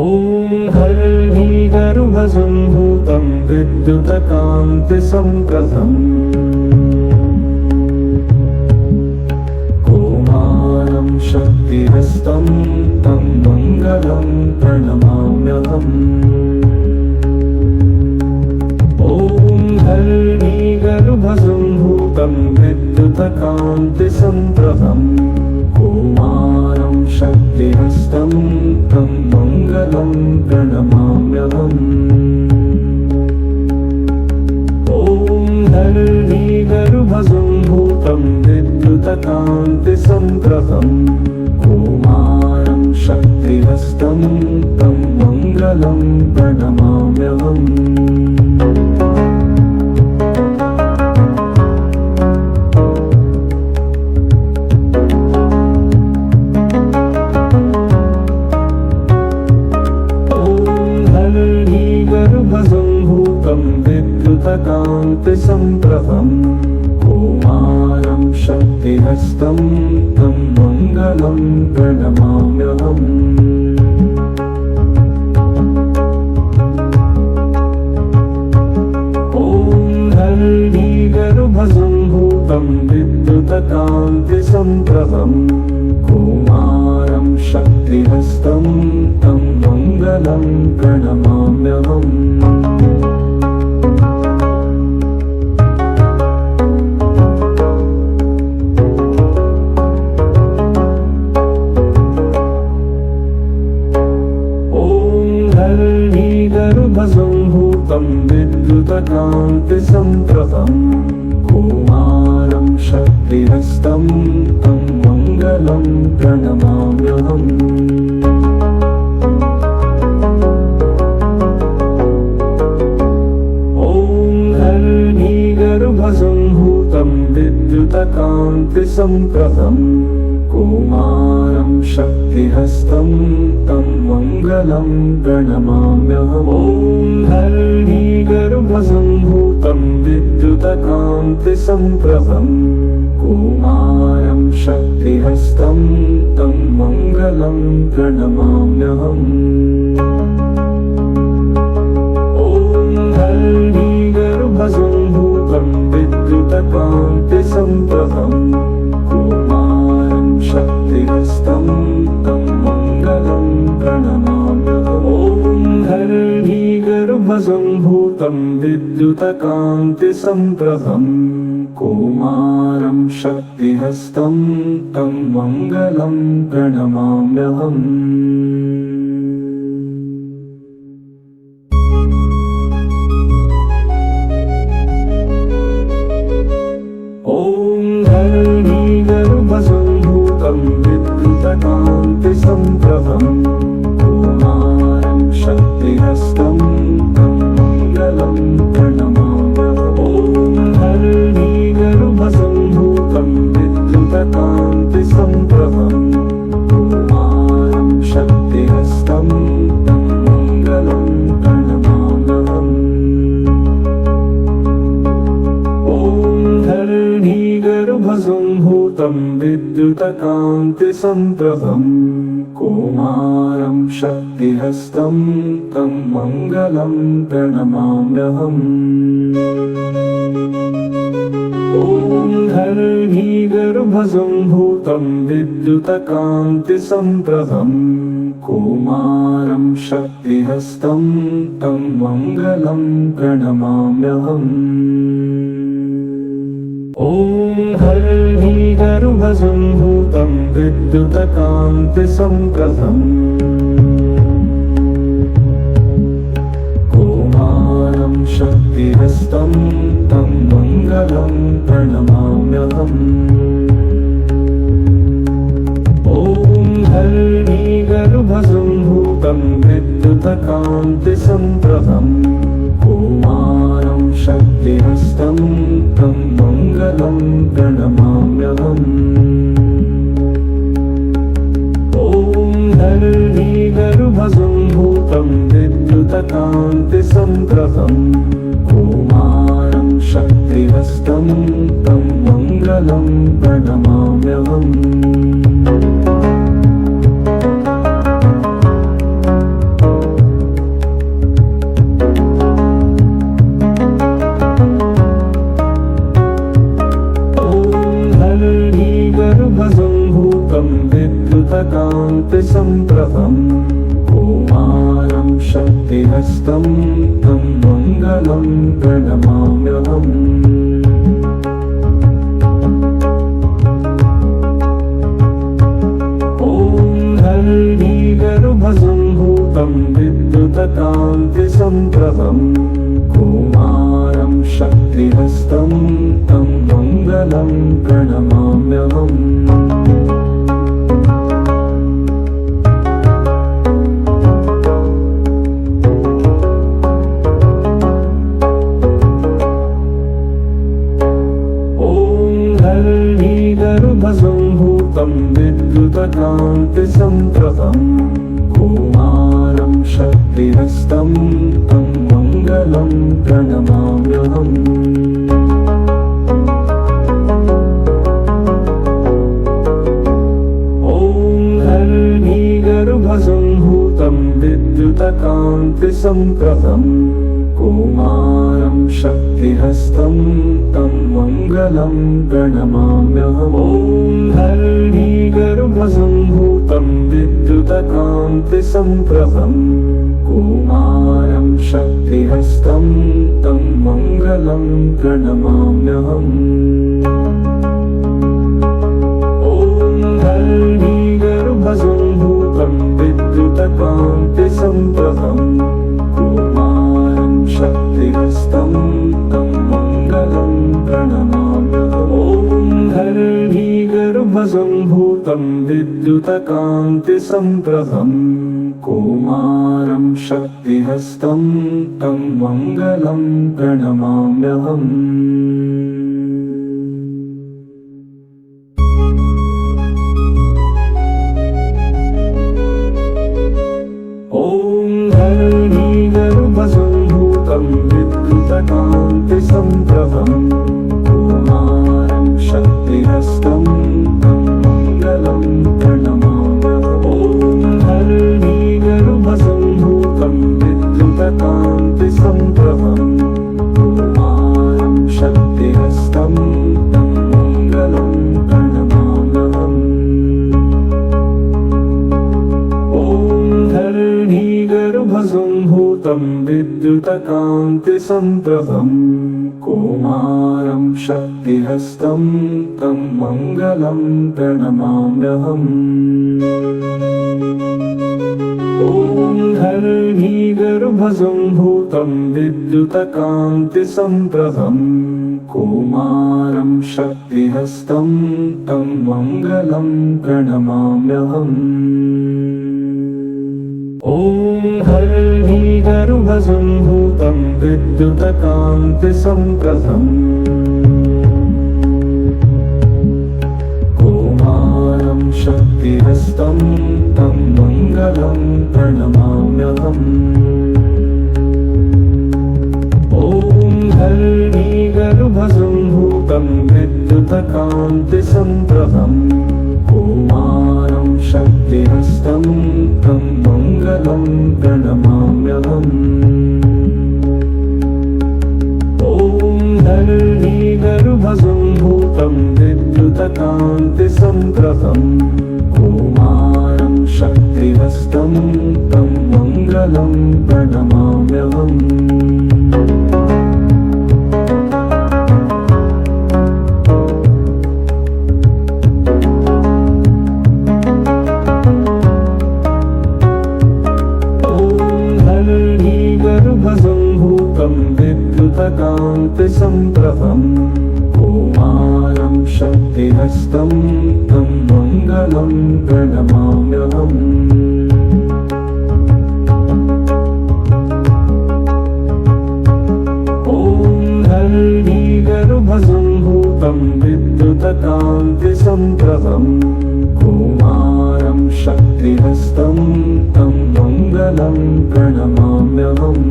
ॐ हरिगर्भसम्भूतं विद्युतकान्तिसम्प्रभम् कौमारं शक्तिहस्तं तं मङ्गलं प्रणमाम्यहम्। ॐ हरिगर्भसम्भूतं विद्युतकान्तिसम्प्रभम् कौमारं शक्तिहस्तं तं मङ्गलं प्रणमाम्यहम्। ॐ हरिगर्भसम्भूतं विद्युतकान्तिसम्प्रभम् कौमारं शक्तिहस्तं तं मङ्गलं प्रणमाम्यहम्। विद्युतकान्तिसम्प्रभम् कौमारं शक्तिहस्तं तं मङ्गलं प्रणमाम्यहम्। ॐ हरिगर्भसम्भूतं विद्युतकान्तिसम्प्रभम् कौमारं शक्तिहस्तं तं मङ्गलं प्रणमाम्यहम्। हरिगर्भसम्भूतं विद्युतकान्तिसम्प्रभम् कौमारं शक्तिहस्तं तं मङ्गलं प्रणमाम्यहम्। ॐ हरिगर्भसम्भूतं विद्युतकान्तिसम्प्रभम् कौमारं शक्तिहस्तं तं मङ्गलं प्रणमाम्यहम्। ॐ हरिगर्भसम्भूतं विद्युतकान्तिसम्प्रभम् कौमारं शक्तिहस्तं तं मङ्गलं प्रणमाम्यहम्। ॐ हरिगर्भसम्भूतं विद्युतकान्तिसम्प्रभम् कौमारं शक्तिहस्तं तं मङ्गलं प्रणमाम्यहम्। ॐ हरिगर्भसम्भूतं विद्युतकान्तिसम्प्रभम् कौमारं शक्तिहस्तं तं मङ्गलं प्रणमाम्यहम्। विद्युतकान्तिसम्प्रभम् कौमारं शक्तिहस्तं तं मङ्गलं प्रणमाम्यहम्। ॐ हरिगर्भसम्भूतं विद्युतकान्तिसम्प्रभम् कौमारं शक्तिहस्तं तं मङ्गलं प्रणमाम्यहम्। ॐ हरिगर्भसम्भूतं विद्युतकान्तिसम्प्रभम् कौमारं शक्तिहस्तं तं मङ्गलं प्रणमाम्यहम्। ॐ हरिगर्भसम्भूतं विद्युतकान्तिसम्प्रभम् कौमारं शक्तिहस्तं तं मङ्गलं प्रणमाम्यहम्। ॐ हरिगर्भसम्भूतं विद्युतकान्तिसम्प्रभम् कौमारं शक्तिहस्तं तं मङ्गलं प्रणमाम्यहम्। ॐ हरिगर्भसम्भूतं विद्युतकान्तिसम्प्रभम् कौमारं शक्तिहस्तं तं मङ्गलं प्रणमाम्यहम्। ॐ हरिगर्भसम्भूतं विद्युतकान्तिसम्प्रभम् कौमारं शक्तिहस्तं तं मङ्गलं प्रणमाम्यहम्। शक्तिहस्तं तं मङ्गलं प्रणमाम्यहम्। गर्भसम्भूतं विद्युतकान्तिसम्प्रभं कुमारं शक्तिहस्तं तं मङ्गलं प्रणमाम्यहम्। गर्भसम्भूतं विद्युतकान्तिसम्प्रभं कुमारं शक्तिहस्तं तं मङ्गलं प्रणमाम्यहम्। गर्भसम्भूतं विद्युतकान्तिसम्प्रभं कुमारं शक्तिहस्तं तं मङ्गलं प्रणमाम्यहम्। गर्भसम्भूतं विद्युतकान्तिसम्प्रभं कुमारं शक्तिहस्तं तं मङ्गलं प्रणमाम्यहम्। गर्भसम्भूतं विद्युतकान्तिसम्प्रभं कुमारं शक्तिहस्तं तं मङ्गलं प्रणमाम्यहम्। गर्भसम्भूतं विद्युतकान्तिसम्प्रभं कुमारं शक्तिहस्तं तं मङ्गलं प्रणमाम्यहम्। गर्भसम्भूतं विद्युतकान्तिसम्प्रभं कुमारं शक्तिहस्तं तं मङ्गलं प्रणमाम्यहम्। गर्भसम्भूतं विद्युतकान्तिसम्प्रभं कुमारं शक्तिहस्तं तं मङ्गलं प्रणमाम्यहम्। गर्भसम्भूतं विद्युतकान्तिसम्प्रभं कुमारं शक्तिहस्तं तं मङ्गलं प्रणमाम्यहम्। गर्भसम्भूतं विद्युतकान्तिसम्प्रभं कुमारं शक्तिहस्तं तं मङ्गलं प्रणमाम्यहम्। गर्भसम्भूतं विद्युतकान्तिसम्प्रभं कुमारं शक्तिहस्तं तं मङ्गलं प्रणमाम्यहम्। गर्भसम्भूतं विद्युतकान्तिसम्प्रभं कुमारं शक्तिहस्तं तं मङ्गलं प्रणमाम्यहम्। गर्भसम्भूतं विद्युतकान्तिसम्प्रभं कुमारं शक्तिहस्तं तं मङ्गलं प्रणमाम्यहम्। गर्भसम्भूतं विद्युतकान्तिसम्प्रभं कुमारं शक्तिहस्तं तं मङ्गलं प्रणमाम्यहम्। गर्भसम्भूतं विद्युतकान्तिसम्प्रभं कुमारं शक्तिहस्तं तं मङ्गलं प्रणमाम्यहम्।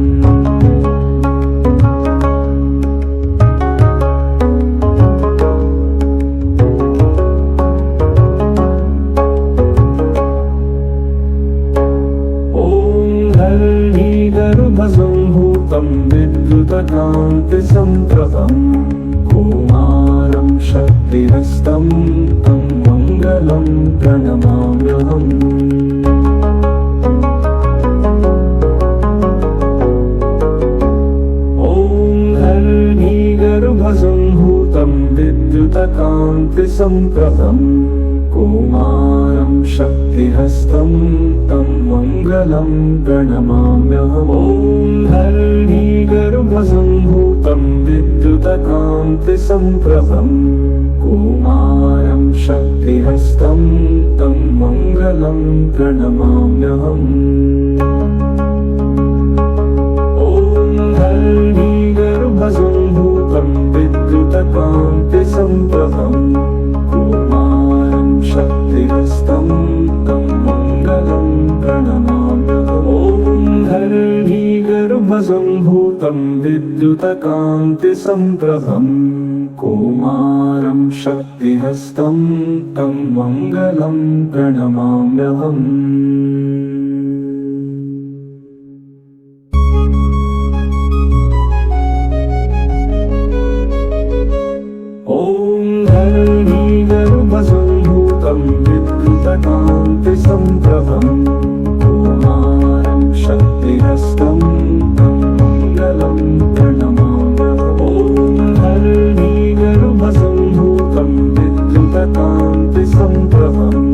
गर्भसम्भूतं विद्युतकान्तिसम्प्रभं कुमारं शक्तिहस्तं तं मङ्गलं प्रणमाम्यहम्। सम्प्रभम् कौमारं शक्तिहस्तं तं मङ्गलं प्रणमाम्यहम्। ॐ धरणीगर्भसम्भूतं विद्युतकान्तिसम्प्रभम् कौमारं शक्तिहस्तं तं मङ्गलं प्रणमाम्यहम्। धरणीगर्भसम्भूतं विद्युतकान्तिसम्प्रभम् कौमारं शक्तिहस्तं तं मङ्गलं प्रणमाम्यहम्। ॐ धरणीगर्भसम्भूतं विद्युतकान्तिसम्प्रभम् कौमारं शक्तिहस्तं तं मङ्गलं प्रणमाम्यहम्। धरणीगर्भसम्भूतं विद्युतकान्तिसम्प्रभम् कौमारं शक्तिहस्तं तं मङ्गलं प्रणमाम्यहम्। ॐ धरणीगर्भसम्भूतं विद्युतकान्तिसम्प्रभम्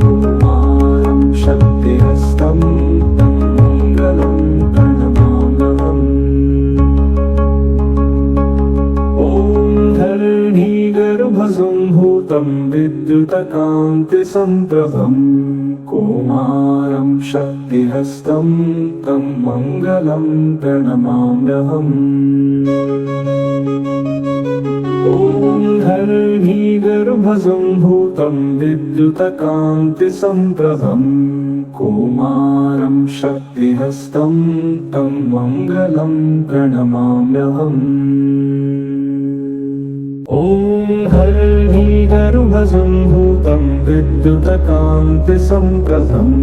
कौमारं शक्तिहस्तं तं मङ्गलं प्रणमाम्यहम्। धरणीगर्भसम्भूतं विद्युतकान्तिसम्प्रभम् कौमारं शक्तिहस्तं तं मङ्गलं प्रणमाम्यहम्। ॐ धरणीगर्भसम्भूतं विद्युतकान्तिसम्प्रभम् कौमारं शक्तिहस्तं तं मङ्गलं प्रणमाम्यहम्। ॐ धरणीगर्भसम्भूतं विद्युतकान्तिसम्प्रभम्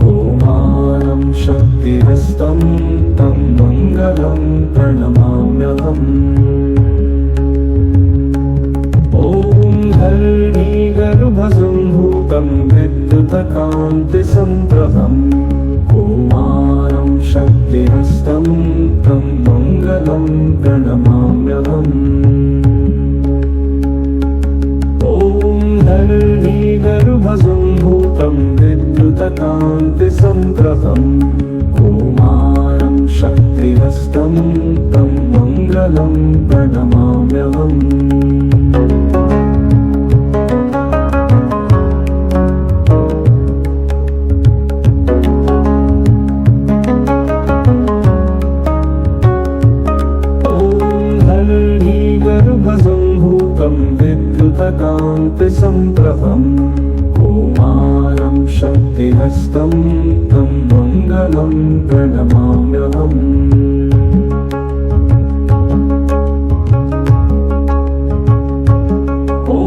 कौमारं शक्तिहस्तं तं मङ्गलं प्रणमाम्यहम्। ॐ धरणीगर्भसम्भूतं विद्युतकान्तिसम्प्रभम् कौमारं शक्तिहस्तं तं मङ्गलं प्रणमाम्यहम्। ॐ धरणीगर्भसम्भूतं विद्युतकान्तिसम्प्रभम् कौमारं शक्तिहस्तं तं मङ्गलं प्रणमाम्यहम्। विद्युतकान्तिसम्प्रभम् कौमारं शक्तिहस्तं तं मङ्गलं प्रणमाम्यहम्। ॐ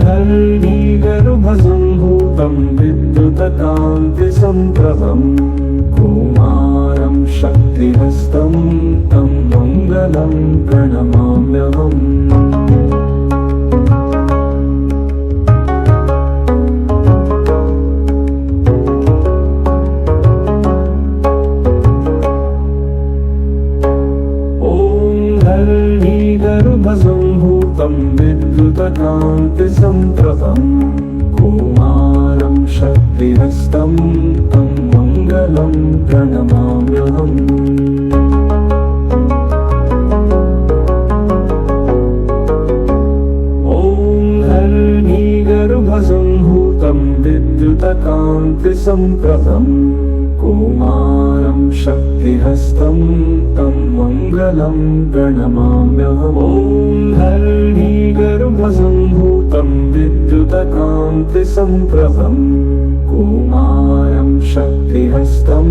धरणीगर्भसम्भूतं विद्युतकान्तिसम्प्रभम् कौमारं शक्तिहस्तं तं मङ्गलं प्रणमाम्यहम्। धरणीगर्भसम्भूतं विद्युतकान्तिसम्प्रभम् कौमारं शक्तिहस्तं तं मङ्गलं प्रणमाम्यहम्। ॐ धरणीगर्भसम्भूतं विद्युतकान्तिसम्प्रभम् कौमारं शक्तिहस्तं तं मङ्गलं प्रणमाम्यहम्। ॐ धरणीगर्भसम्भूतं विद्युतकान्तिसम्प्रभम् कौमारं शक्तिहस्तं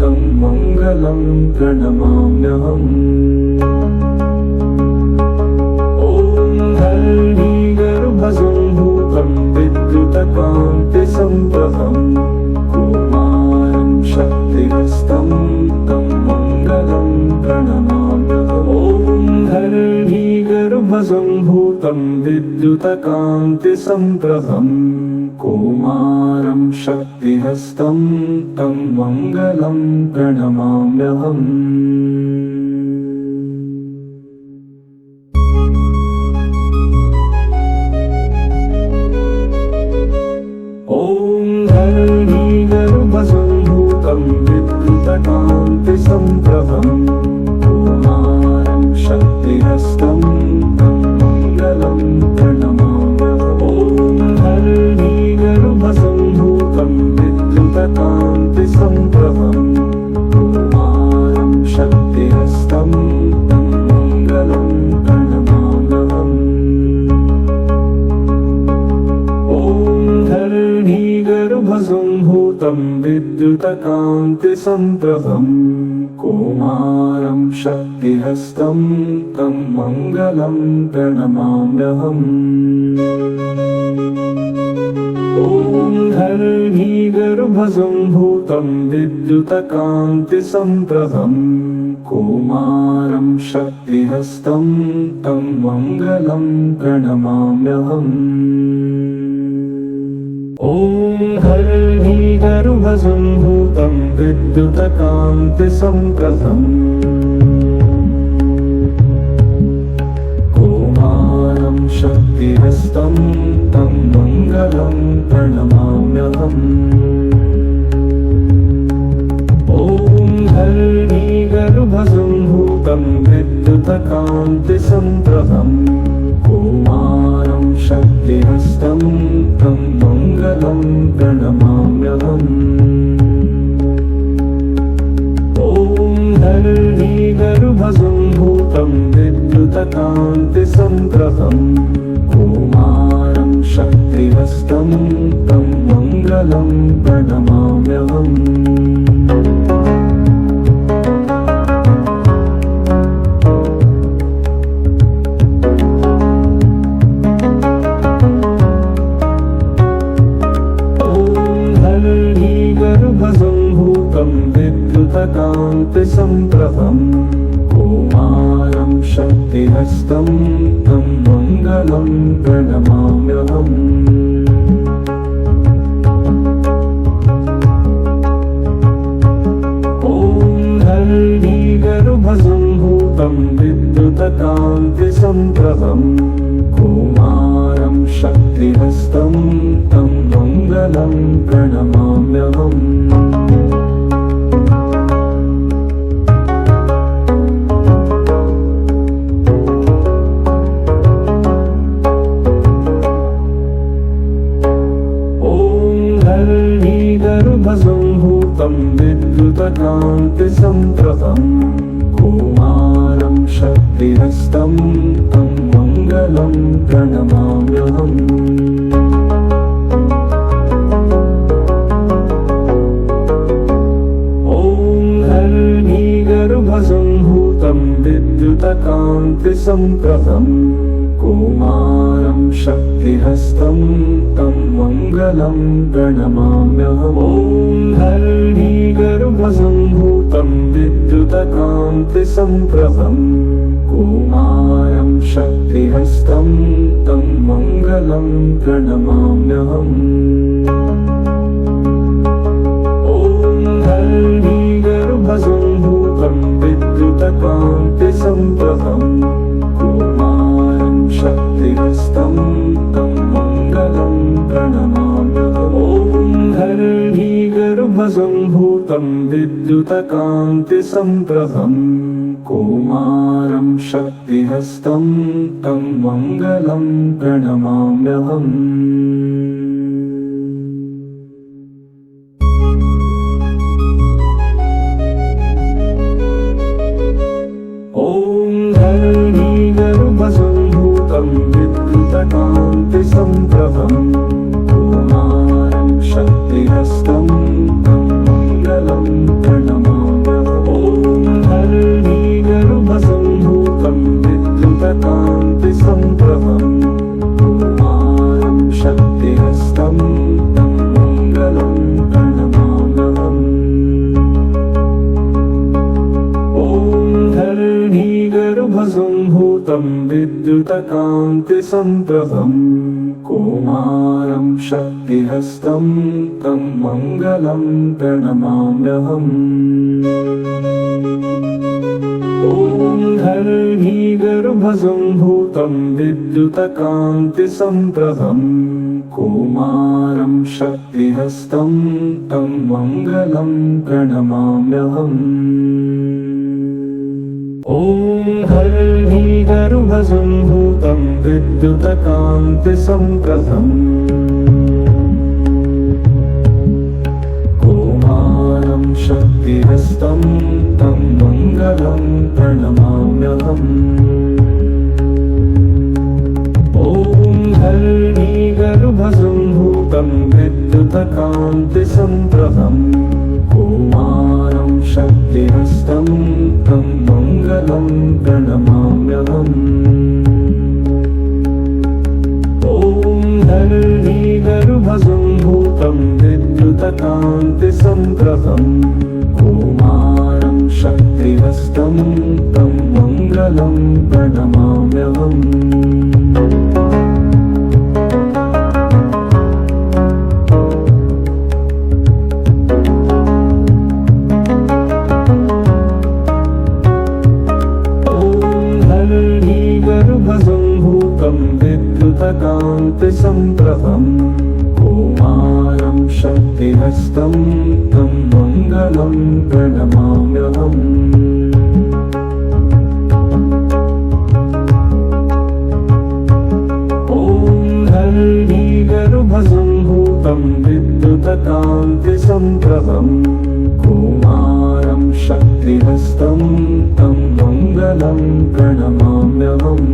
तं मङ्गलं प्रणमाम्यहम्। ॐ धरणीगर्भसम्भूतं विद्युतकान्तिसम्प्रभम् कौमारं शक्तिहस्तं तं मङ्गलं प्रणमाम्यहम्। ॐ धरणीगर्भसम्भूतं विद्युतकान्तिसम्प्रभम् कौमारं शक्तिहस्तं तं मङ्गलं प्रणमाम्यहम्। धरणीगर्भसम्भूतं विद्युतकान्तिसम्प्रभं कुमारं शक्तिहस्तं तं मङ्गलं प्रणमाम्यहम्। ॐ धरणीगर्भसम्भूतं विद्युतकान्तिसम्प्रभं कुमारं शक्तिहस्तं तं मङ्गलं प्रणमाम्यहम्। ॐ धरणीगर्भसम्भूतं विद्युतकान्तिसम्प्रभं कुमारं शक्तिहस्तं तं मङ्गलं प्रणमाम्यहम्। ॐ धरणीगर्भसम्भूतं विद्युतकान्तिसम्प्रभं कुमारं शक्तिहस्तं तं मङ्गलं प्रणमाम्यहम्। ॐ धरणीगर्भसम्भूतं विद्युतकान्तिसम्प्रभं कुमारं शक्तिहस्तं तं मङ्गलं प्रणमाम्यहम्। ॐ धरणीगर्भसम्भूतं विद्युतकान्तिसम्प्रभं कुमारं शक्तिहस्तं तं मङ्गलं प्रणमाम्यहम्। ॐ धरणीगर्भसम्भूतं विद्युतकान्तिसम्प्रभं कुमारं शक्तिहस्तं तं मङ्गलं प्रणमाम्यहम्। धरणीगर्भसम्भूतं विद्युतकान्तिसम्प्रभं कुमारं शक्तिहस्तं तं मङ्गलं प्रणमाम्यहम्। ॐ धरणीगर्भसम्भूतं विद्युतकान्तिसम्प्रभं कुमारं शक्तिहस्तं तं मङ्गलं प्रणमाम्यहम्। धरणीगर्भसम्भूतं विद्युतकान्तिसम्प्रभं कुमारं शक्तिहस्तं तं मङ्गलं प्रणमाम्यहम्। ॐ धरणीगर्भसम्भूतं विद्युतकान्तिसम्प्रभं कुमारं शक्तिहस्तं तं मङ्गलं प्रणमाम्यहम्। ॐ धरणीगर्भसम्भूतं विद्युतकान्तिसम्प्रभं कुमारं शक्तिहस्तं तं मङ्गलं प्रणमाम्यहम्। ॐ धरणीगर्भसम्भूतं विद्युतकान्तिसम्प्रभं कुमारं शक्तिहस्तं तं मङ्गलं प्रणमाम्यहम्। ॐ धरणीगर्भसम्भूतं विद्युतकान्तिसम्प्रभं कुमारं शक्तिहस्तं तं मङ्गलं प्रणमाम्यहम्। धरणीगर्भसम्भूतं विद्युतकान्तिसम्प्रभं कुमारं शक्तिहस्तं तं मङ्गलं प्रणमाम्यहम्। ॐ धरणीगर्भसम्भूतं विद्युतकान्तिसम्प्रभं कुमारं शक्तिहस्तं तं मङ्गलं प्रणमाम्यहम्। ॐ धरणीगर्भसम्भूतं विद्युतकान्तिसम्प्रभं कुमारं शक्तिहस्तं तं मङ्गलं प्रणमाम्यहम्। ॐ धरणीगर्भसम्भूतं विद्युतकान्तिसम्प्रभं कौमारं शक्तिहस्तं तं मङ्गलं प्रणमाम्यहम्। ॐ धरणीगर्भसम्भूतं विद्युतकान्तिसम्प्रभं कौमारं शक्तिहस्तं तं मङ्गलं प्रणमाम्यहम्। ॐ धरणीगर्भसम्भूतं विद्युतकान्तिसम्प्रभं कौमारं शक्तिहस्तं तं मङ्गलं प्रणमाम्यहम्। ॐ धरणीगर्भसम्भूतं विद्युतकान्तिसम्प्रभं कौमारं शक्तिहस्तं तं मङ्गलं प्रणमाम्यहम्। विद्युतकान्तिसम्प्रभं कौमारं शक्तिहस्तं तं मङ्गलं प्रणमाम्यहम्। ॐ धरणीगर्भसम्भूतं विद्युतकान्तिसम्प्रभं कौमारं शक्तिहस्तं तं मङ्गलं प्रणमाम्यहम्।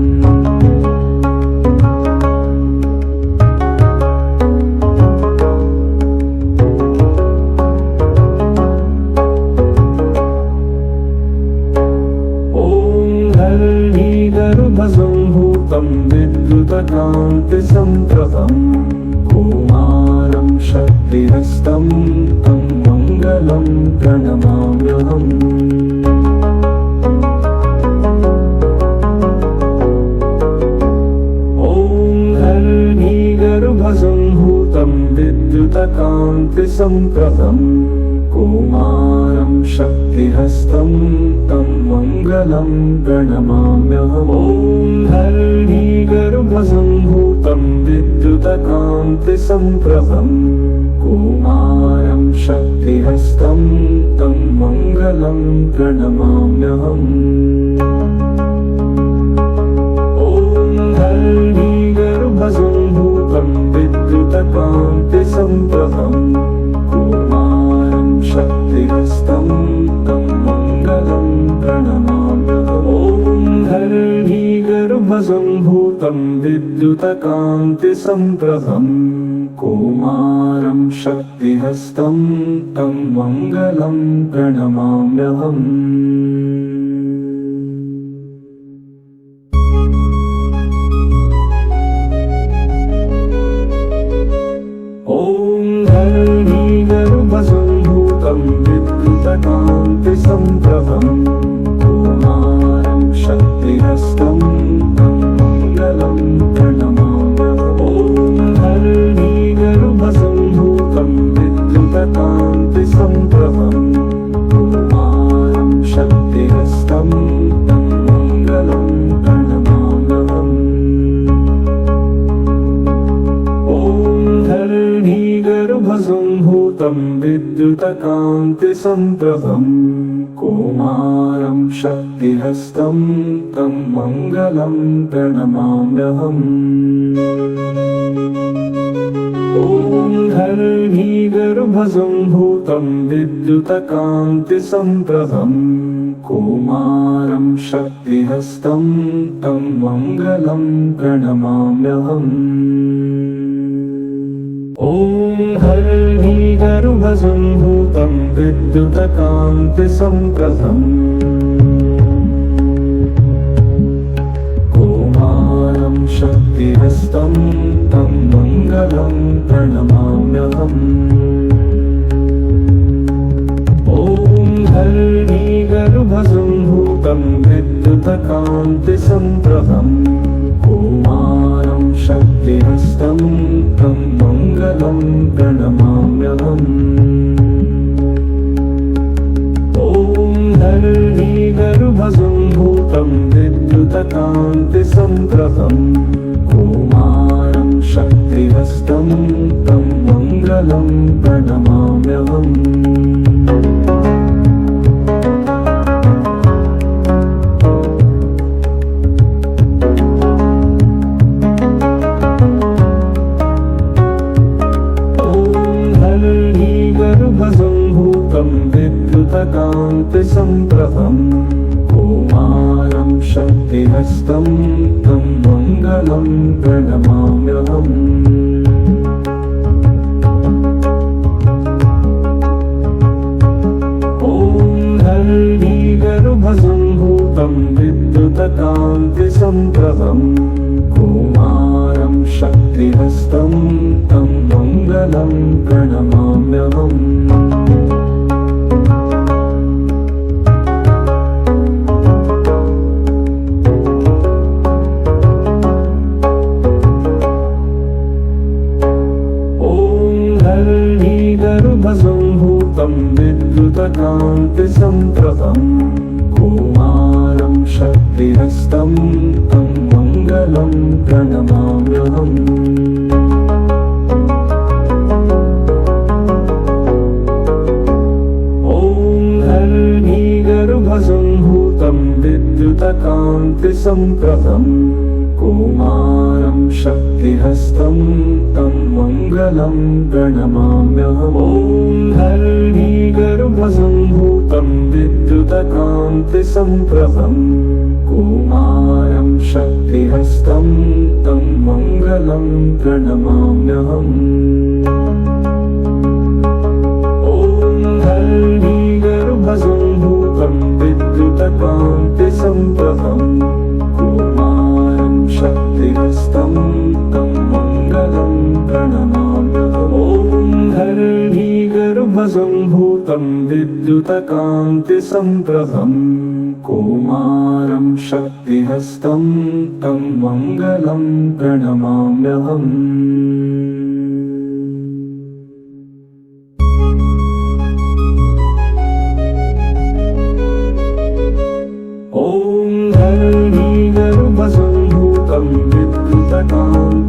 धरणीगर्भसम्भूतं विद्युतकान्तिसम्प्रभं कौमारं शक्तिहस्तं तं मङ्गलं प्रणमाम्यहम्। ॐ धरणीगर्भसम्भूतं विद्युतकान्तिसम्प्रभं कौमारं शक्तिहस्तं तं मङ्गलं प्रणमाम्यहम्। ॐ धरणीगर्भसम्भूतं विद्युतकान्तिसम्प्रभं कौमारं शक्तिहस्तं तं मङ्गलं प्रणमाम्यहम्। ॐ धरणीगर्भसम्भूतं विद्युतकान्तिसम्प्रभं कौमारं शक्तिहस्तं तं मङ्गलं प्रणमाम्यहम्। ॐ धरणीगर्भसम्भूतं विद्युतकान्तिसम्प्रभं कौमारं शक्तिहस्तं तं मङ्गलं प्रणमाम्यहम्। धरणीगर्भसम्भूतं विद्युतकान्तिसम्प्रभं कौमारं शक्तिहस्तं तं मङ्गलं प्रणमाम्यहम्। ॐ धरणीगर्भसम्भूतं विद्युतकान्तिसम्प्रभं कौमारं शक्तिहस्तं तं मङ्गलं प्रणमाम्यहम्। ॐ धरणीगर्भसम्भूतं विद्युतकान्तिसम्प्रभं कौमारं शक्तिहस्तं तं मङ्गलं प्रणमाम्यहम्। ॐ धरणीगर्भसम्भूतं विद्युतकान्तिसम्प्रभं कौमारं शक्तिहस्तं तं मङ्गलं प्रणमाम्यहम्। ॐ धरणीगर्भसम्भूतं विद्युतकान्तिसम्प्रभं कौमारं शक्तिहस्तं तं मङ्गलं प्रणमाम्यहम्। ॐ धरणीगर्भसम्भूतं विद्युतकान्तिसम्प्रभं कौमारं शक्तिहस्तं तं मङ्गलं प्रणमाम्यहम्। ॐ धरणीगर्भसम्भूतं तं विद्युतकान्तिसम्प्रभं कौमारं शक्तिहस्तं तं मङ्गलं प्रणमाम्यहम्। विद्युतकान्तिसम्प्रभं कौमारं शक्तिहस्तं तं मङ्गलं प्रणमाम्यहम्। ॐ हरिगर्भसम्भूतं विद्युतकान्तिसम्प्रभं कौमारं शक्तिहस्तं तं मङ्गलं प्रणमाम्यहम्। गर्भसम्भूतं विद्युतकान्तिसम्प्रभं कौमारं शक्तिहस्तं तं मङ्गलं प्रणमाम्यहम्। ॐ हरिगर्भसम्भूतं विद्युतकान्तिसम्प्रभं कौमारं शक्तिहस्तं तं मङ्गलं प्रणमाम्यहम्। ॐ हरिगर्भसम्भूतं विद्युतकान्तिसम्प्रभं कौमारं शक्तिहस्तं तं मङ्गलं प्रणमाम्यहम्। ॐ हरिगर्भसम्भूतं विद्युतकान्तिसम्प्रभं कौमारं शक्तिहस्तं तं मङ्गलं प्रणमाम्यहम्। ॐ हरिगर्भसम्भूतं विद्युतकान्तिसम्प्रभं कौमारं शक्तिहस्तं तं मङ्गलं प्रणमाम्यहम्।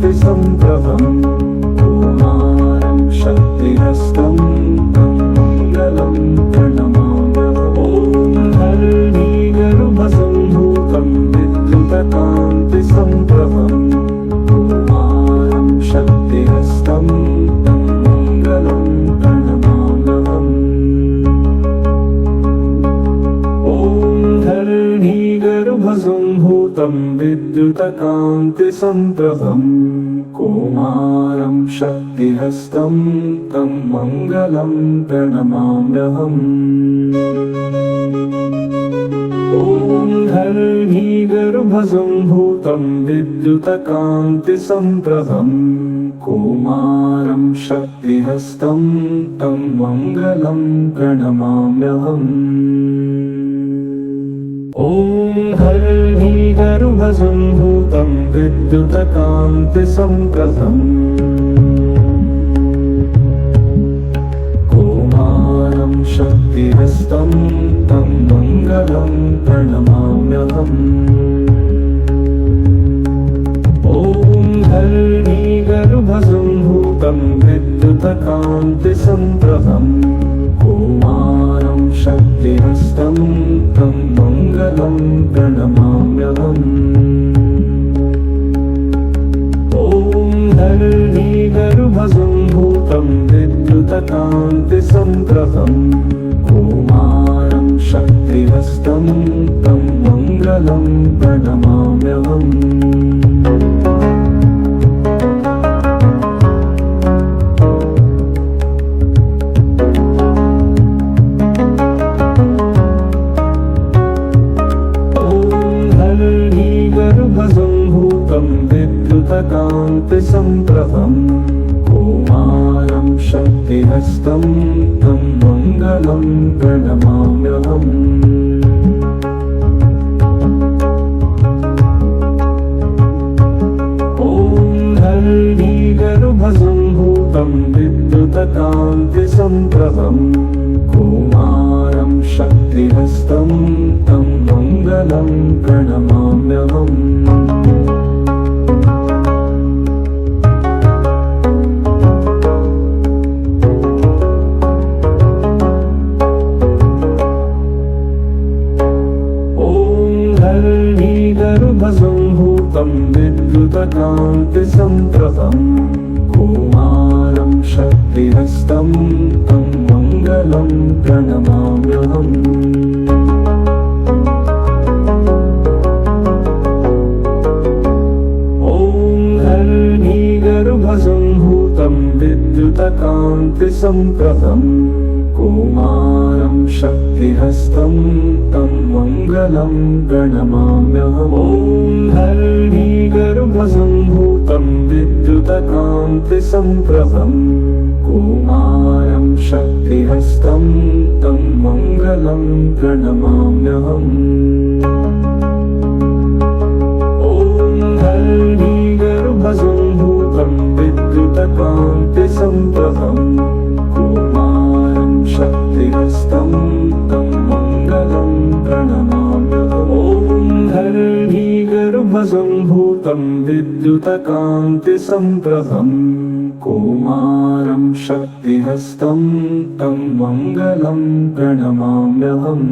विद्युतकान्तिसम्प्रभं कौमारं शक्तिहस्तं तं मङ्गलं प्रणमाम्यहम्। ॐ हरिगर्भसम्भूतं विद्युतकान्तिसम्प्रभं कौमारं शक्तिहस्तं तं मङ्गलं प्रणमाम्यहम्। ॐ हरिगर्भसम्भूतं विद्युतकान्तिसम्प्रभं कौमारं शक्तिहस्तं तं मङ्गलं प्रणमाम्यहम्। ॐ हरिगर्भसम्भूतं विद्युतकान्तिसम्प्रभं कौमारं शक्तिहस्तं तं मङ्गलं प्रणमाम्यहम्। ॐ हरिगर्भसम्भूतं विद्युतकान्तिसम्प्रभं कौमारं शक्तिहस्तं तं मङ्गलं प्रणमाम्यहम्। ॐ हरिगर्भसम्भूतं विद्युतकान्तिसम्प्रभं कौमारं शक्तिहस्तं तं मङ्गलं प्रणमाम्यहम्। ॐ हरिगर्भसम्भूतं विद्युतकान्तिसम्प्रभं कौमारं शक्तिहस्तं तं मङ्गलं प्रणमाम्यहम्। विद्युतकान्तिसम्प्रभं कौमारं शक्तिहस्तं तं मङ्गलं प्रणमाम्यहम्। ॐ हरिगर्भसम्भूतं विद्युतकान्तिसम्प्रभं कौमारं शक्तिहस्तं तं मङ्गलं मङ्गलं प्रणमाम्यहम् गर्भसम्भूतं विद्युतकान्तिसम्प्रभं कौमारं शक्तिहस्तं तं मङ्गलं प्रणमाम्यहम् ॐ गर्भसम्भूतं विद्युतकान्तिसम्प्रभं कौमारं शक्तिहस्तं तं मङ्गलं प्रणमाम्यहम् ॐ गर्भसम्भूतं विद्युतकान्तिसम्प्रभं कौमारं शक्तिहस्तं तं मङ्गलं प्रणमाम्यहम् ॐ गर्भसम्भूतं विद्युतकान्तिसम्प्रभं कौमारं शक्तिहस्तं तं मङ्गलं प्रणमाम्यहम् ॐ गर्भसम्भूतं विद्युतकान्तिसम्प्रभं कौमारं शक्तिहस्तं तं मङ्गलं प्रणमाम्यहम्